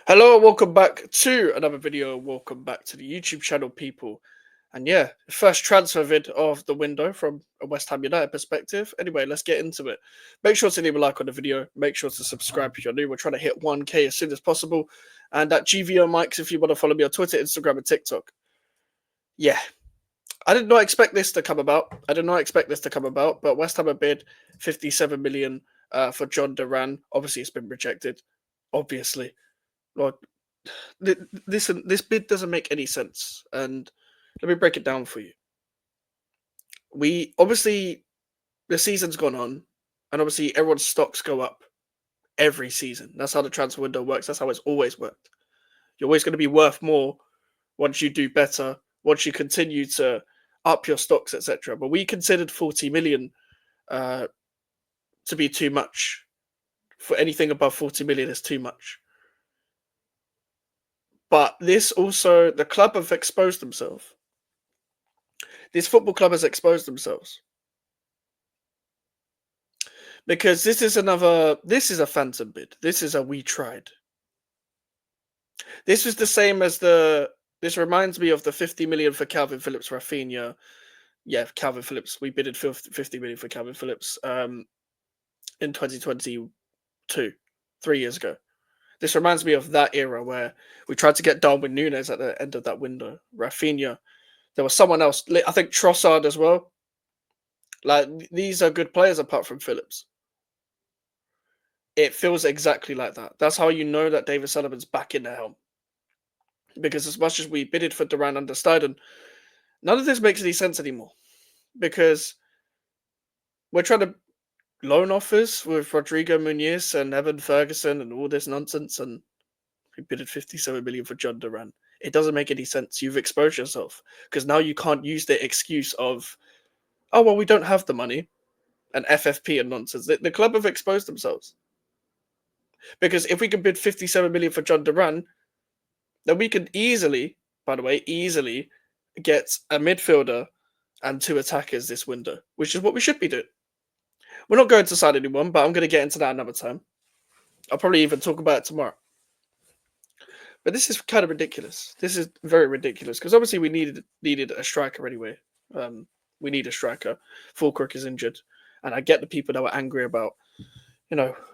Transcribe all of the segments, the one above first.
Hello, welcome back to another video. Welcome back to the YouTube channel, people. And yeah, first transfer vid of the window from a West Ham United perspective. Anyway, let's get into it. Make sure to leave a like on the video. Make sure to subscribe if you're new. We're trying to hit 1K as soon as possible. And that GVO mics if you want to follow me on Twitter, Instagram, and TikTok. Yeah, I did not expect this to come about. But West Ham have bid 57 million for John Duran. Obviously, it's been rejected. Obviously. Well, this bid doesn't make any sense, and let me break it down for you. We obviously the season's gone on, and obviously everyone's stocks go up every season. That's how the transfer window works. That's how it's always worked. You're always going to be worth more once you do better, once you continue to up your stocks, etc. But we considered 40 million to be too much. For anything above 40 million is too much. But this also, the club have exposed themselves. This football club has exposed themselves. Because this is a phantom bid. This is a we tried. This was the same as this reminds me of the 50 million for Calvin Phillips, Rafinha. Yeah, Calvin Phillips. We bidded 50 million for Calvin Phillips in 2022, 3 years ago. This reminds me of that era where we tried to get Darwin Núñez at the end of that window. Rafinha. There was someone else. I think Trossard as well. Like, these are good players apart from Phillips. It feels exactly like that. That's how you know that David Sullivan's back in the helm. Because as much as we bidded for Duran under Steiden, none of this makes any sense anymore. Because we're trying to loan offers with Rodrigo Muniz and Evan Ferguson and all this nonsense, and we bidded 57 million for John Duran. It doesn't make any sense. You've exposed yourself. Because now you can't use the excuse of, oh, well, we don't have the money, and FFP and nonsense. The club have exposed themselves. Because if we can bid 57 million for John Duran, then we can easily get a midfielder and 2 attackers this window, which is what we should be doing. We're not going to sign anyone, but I'm going to get into that another time. I'll probably even talk about it tomorrow. But this is kind of ridiculous. This is very ridiculous because obviously we needed a striker anyway. We need a striker. Fulkrug is injured, and I get the people that were angry about,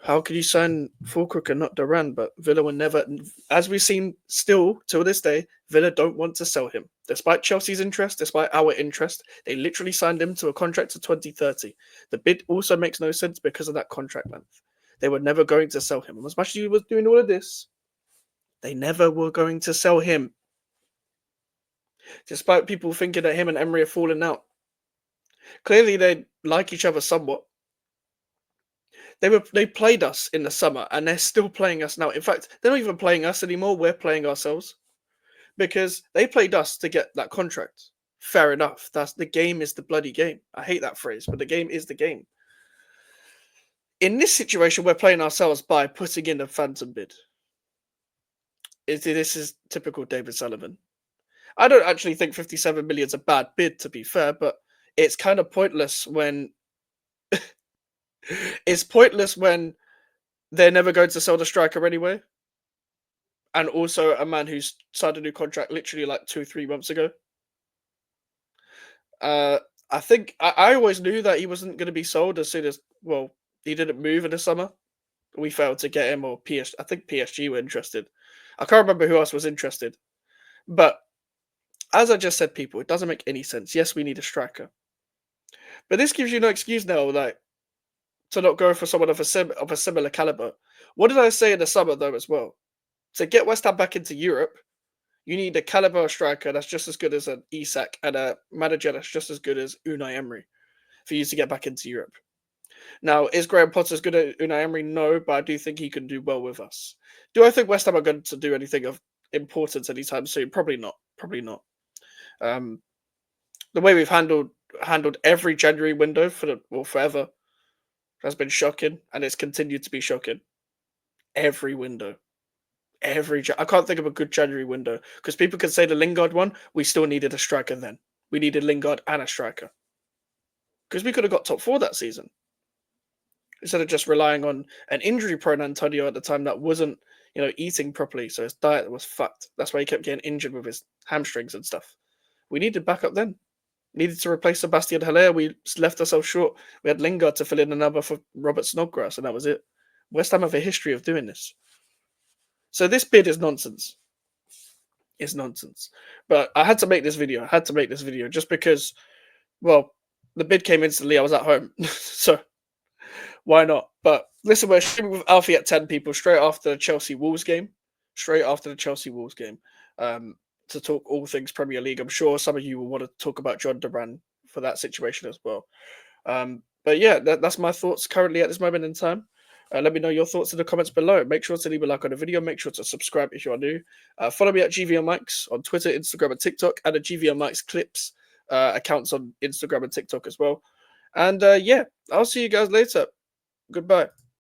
how could you sign Fulkrug and not Duran? But Villa will never, as we've seen still till this day, Villa don't want to sell him. Despite Chelsea's interest, despite our interest, they literally signed him to a contract to 2030. The bid also makes no sense because of that contract length. They were never going to sell him. As much as he was doing all of this, they never were going to sell him. Despite people thinking that him and Emery are falling out. Clearly they like each other somewhat. They played us in the summer, and they're still playing us now. In fact, they're not even playing us anymore. We're playing ourselves because they played us to get that contract. Fair enough. That's the game is the bloody game. I hate that phrase, but the game is the game. In this situation, we're playing ourselves by putting in a phantom bid. This is typical David Sullivan. I don't actually think 57 million is a bad bid, to be fair, but it's kind of pointless when they're never going to sell the striker anyway. And also a man who's signed a new contract literally like 2-3 months ago. I think I always knew that he wasn't going to be sold as soon as, well, he didn't move in the summer. We failed to get him, or I think PSG were interested. I can't remember who else was interested. But as I just said, people, it doesn't make any sense. Yes, we need a striker. But this gives you no excuse now, like, to not go for someone of a similar caliber. What did I say in the summer, though, as well? To get West Ham back into Europe, you need a caliber striker that's just as good as an Isak and a manager that's just as good as Unai Emery for you to get back into Europe. Now, is Graham Potter as good as Unai Emery? No, but I do think he can do well with us. Do I think West Ham are going to do anything of importance anytime soon? Probably not. The way we've handled every January window forever has been shocking, and it's continued to be shocking. Every window. I can't think of a good January window because people could say the Lingard one. We still needed a striker then. We needed Lingard and a striker because we could have got top 4 that season. instead of just relying on an injury-prone Antonio at the time that wasn't, eating properly, so his diet was fucked. That's why he kept getting injured with his hamstrings and stuff. We needed backup then. Needed to replace Sebastian Haller. We left ourselves short. We had Lingard to fill in a number for Robert Snodgrass, and that was it. West Ham have a history of doing this. So this bid is nonsense. It's nonsense. But I had to make this video. I had to make this video just because, well, the bid came instantly. I was at home. So why not? But listen, we're streaming with Alfie at 10 people straight after the Chelsea Wolves game. Straight after the Chelsea Wolves game. To talk all things Premier League. I'm sure some of you will want to talk about John Duran for that situation as well. But yeah, that's my thoughts currently at this moment in time. Let me know your thoughts in the comments below. Make sure to leave a like on the video. Make sure to subscribe if you are new. Follow me at GVM Mikes on Twitter, Instagram, and TikTok, and the GVM Mikes Clips accounts on Instagram and TikTok as well. And yeah, I'll see you guys later. Goodbye.